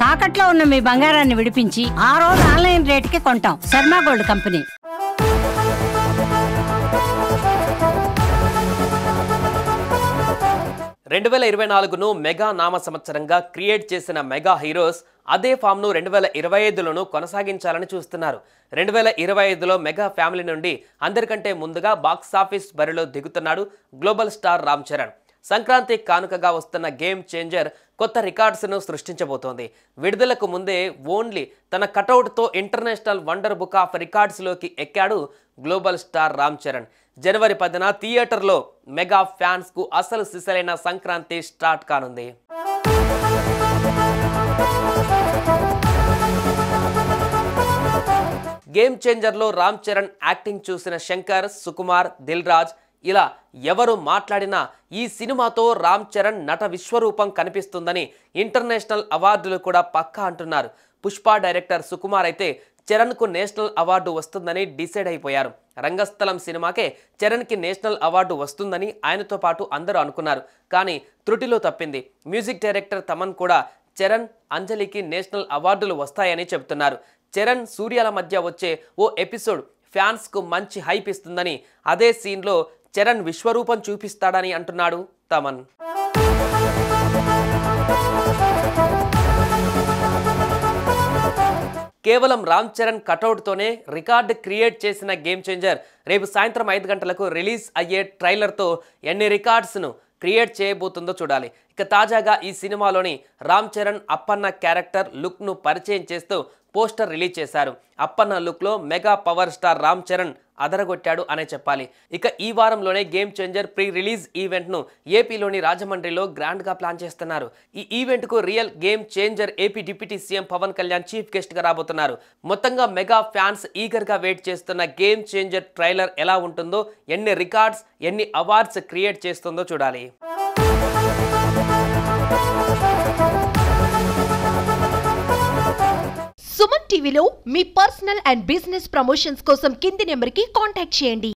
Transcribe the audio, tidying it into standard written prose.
తాకట్లో ఉన్న మీ బంగారాన్ని విడిపించి ఆ రోజు ఆన్లైన్ రేటుకి కొంటాం. Sharma gold company. రెండు 2024ను మెగా నామ సంవత్సరంగా క్రియేట్ చేసిన మెగా హీరోస్ అదే ఫామ్ను 2025లోనూ కొనసాగించాలని చూస్తున్నారు. 2025లో మెగా ఫ్యామిలీ నుండి అందరికంటే ముందుగా బాక్సాఫీస్ బరిలో దిగుతున్నాడు గ్లోబల్ స్టార్ రామ్ చరణ్. సంక్రాంతి కానుకగా వస్తున్న గేమ్ చేంజర్ కొత్త రికార్డ్స్ను సృష్టించబోతోంది. విడుదలకు ముందే ఓన్లీ తన కటౌట్తో ఇంటర్నేషనల్ వండర్ బుక్ ఆఫ్ రికార్డ్స్లోకి ఎక్కాడు గ్లోబల్ స్టార్ రామ్ చరణ్. జనవరి 10న థియేటర్లో మెగా ఫ్యాన్స్కు అసలు సిసలైన సంక్రాంతి స్టార్ట్ కానుంది. గేమ్ చేంజర్లో రామ్ చరణ్ యాక్టింగ్ చూసిన శంకర్, సుకుమార్, దిల్ రాజ్ ఇలా ఎవరు మాట్లాడినా ఈ సినిమాతో రామ్ చరణ్ నట విశ్వరూపం కనిపిస్తుందని ఇంటర్నేషనల్ అవార్డులు కూడా పక్కా అంటున్నారు. పుష్ప డైరెక్టర్ సుకుమార్ అయితే చరణ్కు నేషనల్ అవార్డు వస్తుందని డిసైడ్ అయిపోయారు. రంగస్థలం సినిమాకే చరణ్కి నేషనల్ అవార్డు వస్తుందని ఆయనతో పాటు అందరూ అనుకున్నారు. కానీ త్రుటిలో తప్పింది. మ్యూజిక్ డైరెక్టర్ తమన్ కూడా చరణ్, అంజలికి నేషనల్ అవార్డులు వస్తాయని చెబుతున్నారు. చరణ్, సూర్యాల మధ్య వచ్చే ఓ ఎపిసోడ్ ఫ్యాన్స్కు మంచి హైప్ ఇస్తుందని, అదే సీన్లో చరణ్ విశ్వరూపం చూపిస్తాడని అంటున్నాడు తమన్. కేవలం రామ్ చరణ్ కటౌట్తోనే రికార్డు క్రియేట్ చేసిన గేమ్ చేంజర్ రేపు సాయంత్రం 5 గంటలకు రిలీజ్ అయ్యే ట్రైలర్తో ఎన్ని రికార్డ్స్ను క్రియేట్ చేయబోతుందో చూడాలి. ఇక తాజాగా ఈ సినిమాలోని రామ్ చరణ్ అప్పన్న క్యారెక్టర్ లుక్ను పరిచయం చేస్తూ పోస్టర్ రిలీజ్ చేశారు. అప్పన్న లుక్లో mega power star Ram Charan అదరగొట్టాడు అనే చెప్పాలి. ఇక ఈ వారంలోనే గేమ్ చేంజర్ ప్రీ రిలీజ్ ఈవెంట్ను ఏపీలోని రాజమండ్రిలో గ్రాండ్గా ప్లాన్ చేస్తున్నారు. ఈ ఈవెంట్కు real game changer AP deputy CM Pawan Kalyan chief గెస్ట్గా రాబోతున్నారు. మొత్తంగా మెగా ఫ్యాన్స్ ఈగర్గా వెయిట్ చేస్తున్న గేమ్ చేంజర్ ట్రైలర్ ఎలా ఉంటుందో, ఎన్ని రికార్డ్స్, ఎన్ని అవార్డ్స్ క్రియేట్ చేస్తుందో చూడాలి. సుమన్ టీవీలో మీ పర్సనల్ అండ్ బిజినెస్ ప్రమోషన్స్ కోసం కింది నెంబర్కి కాంటాక్ట్ చేయండి.